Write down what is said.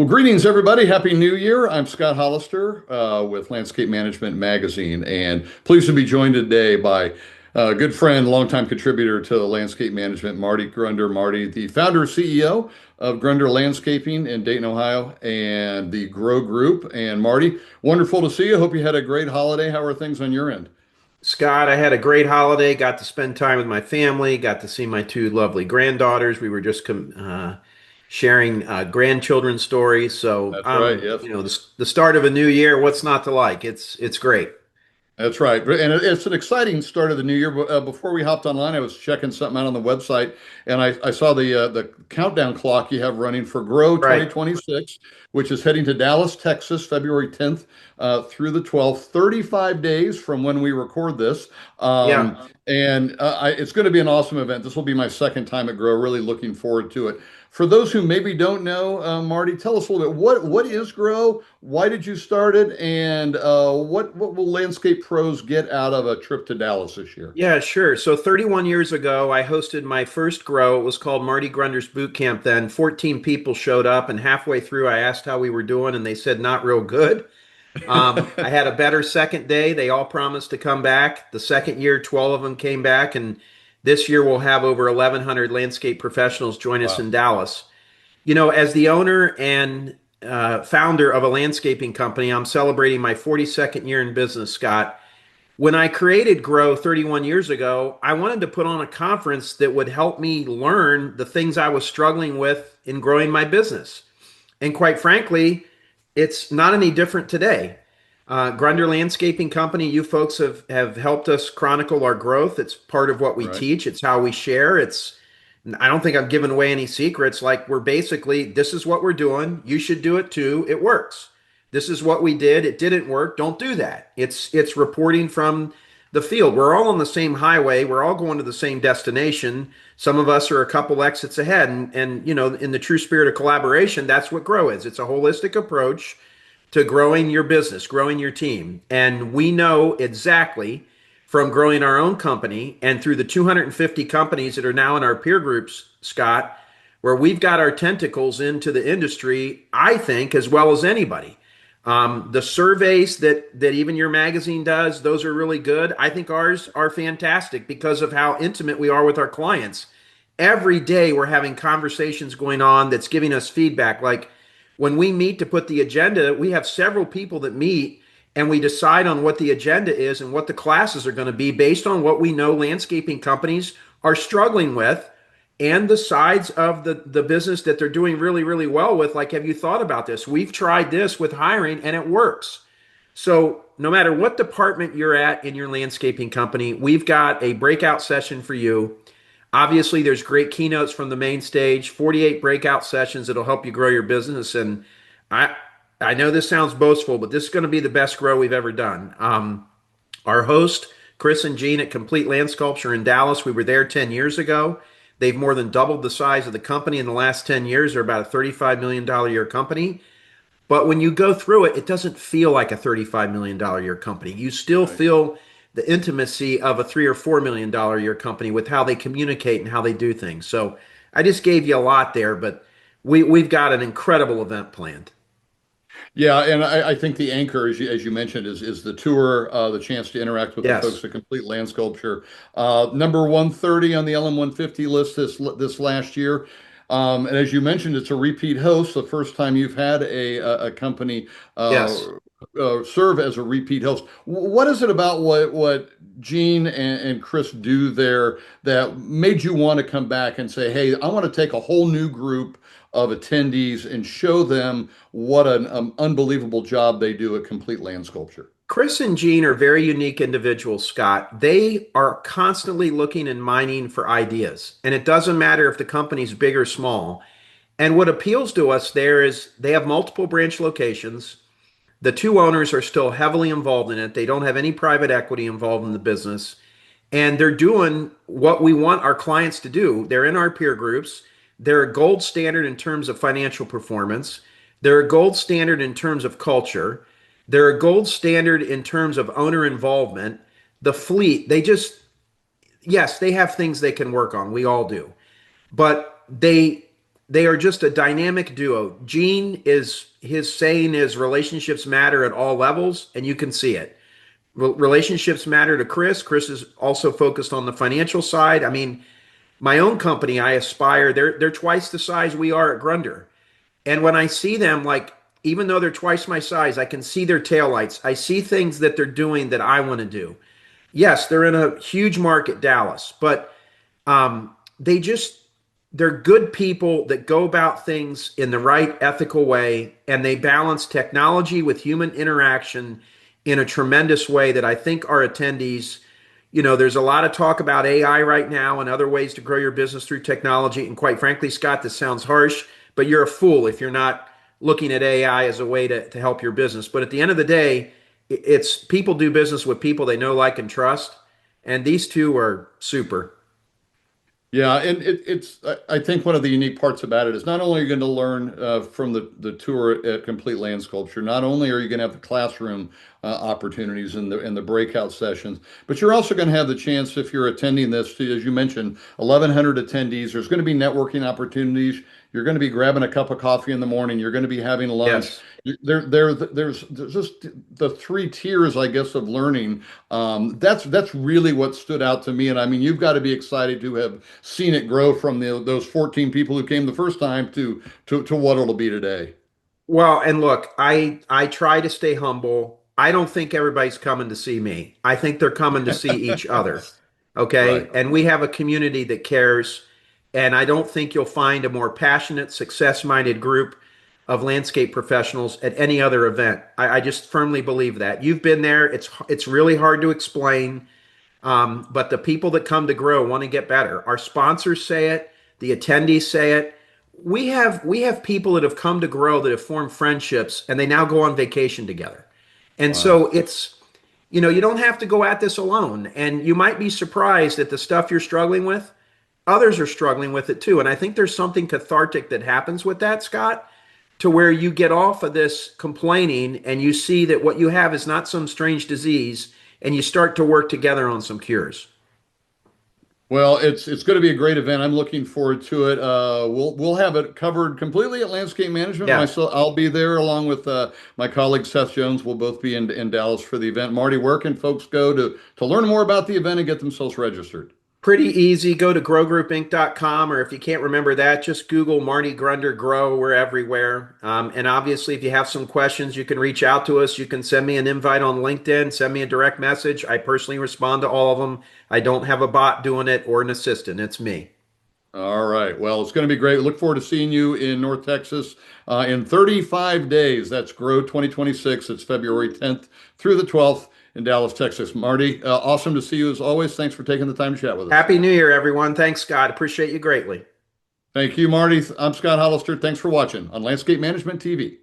Well, greetings, everybody. Happy New Year. I'm Scott Hollister with Landscape Management Magazine, and pleased to be joined today by a good friend, longtime contributor to Landscape Management, Marty Grunder. Marty, the founder and CEO of Grunder Landscaping in Dayton, Ohio, and the Grow Group. And Marty, wonderful to see you. Hope you had a great holiday. How are things on your end? Scott, I had a great holiday. Got to spend time with my family. Got to see my two lovely granddaughters. We were just sharing grandchildren's stories. So, That's right. Yes. the start of a new year. What's not to like? It's great. That's right. And it's an exciting start of the new year. Before we hopped online, I was checking something out on the website, and I saw the countdown clock you have running for Grow Right. 2026, which is heading to Dallas, Texas, February 10th through the 12th, 35 days from when we record this. Yeah. It's going to be an awesome event. This will be my second time at Grow. Really looking forward to it. For those who maybe don't know, Marty, tell us a little bit. What is Grow? Why did you start it? And what will landscape pros get out of a trip to Dallas this year? Yeah, sure. So 31 years ago, I hosted my first grow. It was called Marty Grunder's Boot Camp then. 14 people showed up, and halfway through, I asked how we were doing, and they said not real good. I had a better second day. They all promised to come back. The second year, 12 of them came back, and this year we'll have over 1,100 landscape professionals join us Wow. in Dallas. As the owner and founder of a landscaping company, I'm celebrating my 42nd year in business, Scott. When I created Grow 31 years ago, I wanted to put on a conference that would help me learn the things I was struggling with in growing my business. And quite frankly, it's not any different today. Grunder Landscaping Company, you folks have helped us chronicle our growth. It's part of what we Right. teach. It's how we share. I don't think I've given away any secrets. Like we're basically, this is what we're doing. You should do it too. It works. This is what we did. It didn't work. Don't do that. It's reporting from the field. We're all on the same highway. We're all going to the same destination. Some of us are a couple exits ahead. And in the true spirit of collaboration, that's what Grow is. It's a holistic approach to growing your business, growing your team. And we know exactly from growing our own company and through the 250 companies that are now in our peer groups, Scott, where we've got our tentacles into the industry, I think, as well as anybody. The surveys that even your magazine does, those are really good. I think ours are fantastic because of how intimate we are with our clients. Every day we're having conversations going on that's giving us feedback. Like when we meet to put the agenda, we have several people that meet and we decide on what the agenda is and what the classes are going to be based on what we know landscaping companies are struggling with and the sides of the business that they're doing really, really well with. Like, have you thought about this? We've tried this with hiring and it works. So no matter what department you're at in your landscaping company, we've got a breakout session for you. Obviously, there's great keynotes from the main stage, 48 breakout sessions that'll help you grow your business. And I I know this sounds boastful, but this is going to be the best grow we've ever done. Our host, Chris and Jean at Complete Land Sculpture in Dallas, we were there 10 years ago. They've more than doubled the size of the company in the last 10 years. They're about a $35 million a year company. But when you go through it, it doesn't feel like a $35 million a year company. You still Right. feel the intimacy of a $3 or $4 million a year company with how they communicate and how they do things. So I just gave you a lot there, but we've got an incredible event planned. Yeah, and I think the anchor, as you mentioned, is the tour, the chance to interact with the Yes. folks at Complete Land Sculpture. Number 130 on the LM150 list this last year. And as you mentioned, it's a repeat host. The first time you've had a company Yes. serve as a repeat host. What is it about what Gene and Chris do there that made you want to come back and say, "Hey, I want to take a whole new group of attendees and show them what an unbelievable job they do at Complete Land Sculpture"? Chris and Gene are very unique individuals, Scott. They are constantly looking and mining for ideas. And it doesn't matter if the company's big or small. And what appeals to us there is they have multiple branch locations. The two owners are still heavily involved in it. They don't have any private equity involved in the business. And they're doing what we want our clients to do. They're in our peer groups. They're a gold standard in terms of financial performance. They're a gold standard in terms of culture. They're a gold standard in terms of owner involvement. The fleet, yes, they have things they can work on. We all do. But they They are just a dynamic duo. Gene is his saying is relationships matter at all levels, and you can see it. Relationships matter to Chris. Chris is also focused on the financial side. I mean, my own company, I Aspire, they're twice the size we are at Grunder. And when I see them, like, even though they're twice my size, I can see their taillights. I see things that they're doing that I want to do. Yes, they're in a huge market, Dallas, but they just they're good people that go about things in the right ethical way, and they balance technology with human interaction in a tremendous way that I think our attendees, there's a lot of talk about AI right now and other ways to grow your business through technology. And quite frankly, Scott, this sounds harsh, but you're a fool if you're not looking at AI as a way to help your business. But at the end of the day, it's people do business with people they know, like, and trust. And these two are super. Yeah, and I think one of the unique parts about it is not only are you going to learn from the tour at Complete Land Sculpture, not only are you going to have the classroom opportunities and the breakout sessions, but you're also going to have the chance, if you're attending this, to, as you mentioned, 1,100 attendees. There's going to be networking opportunities. You're going to be grabbing a cup of coffee in the morning. You're going to be having lunch. Yes. There's just the three tiers, I guess, of learning. That's really what stood out to me. And I mean, you've got to be excited to have seen it grow from those 14 people who came the first time to what it'll be today. Well, and look, I try to stay humble. I don't think everybody's coming to see me. I think they're coming to see each other. Okay. Right. And we have a community that cares. And I don't think you'll find a more passionate, success-minded group of landscape professionals at any other event. I just firmly believe that. You've been there. It's really hard to explain. But the people that come to grow want to get better. Our sponsors say it, the attendees say it. We have people that have come to grow, that have formed friendships, and they now go on vacation together. And Wow. so you don't have to go at this alone. And you might be surprised at the stuff you're struggling with. Others are struggling with it too. And I think there's something cathartic that happens with that, Scott, to where you get off of this complaining and you see that what you have is not some strange disease, and you start to work together on some cures. Well, it's going to be a great event. I'm looking forward to it. We'll have it covered completely at Landscape Management. Yeah. Myself, I'll be there along with my colleague Seth Jones. We'll both be in Dallas for the event. Marty, where can folks go to learn more about the event and get themselves registered? Pretty easy. Go to growgroupinc.com, or if you can't remember that, just Google Marty Grunder Grow. We're everywhere. And obviously, if you have some questions, you can reach out to us. You can send me an invite on LinkedIn, send me a direct message. I personally respond to all of them. I don't have a bot doing it or an assistant. It's me. All right. Well, it's going to be great. Look forward to seeing you in North Texas in 35 days. That's Grow 2026. It's February 10th through the 12th in Dallas, Texas. Marty, awesome to see you as always. Thanks for taking the time to chat with us. Happy New Year, everyone. Thanks, Scott. Appreciate you greatly. Thank you, Marty. I'm Scott Hollister. Thanks for watching on Landscape Management TV.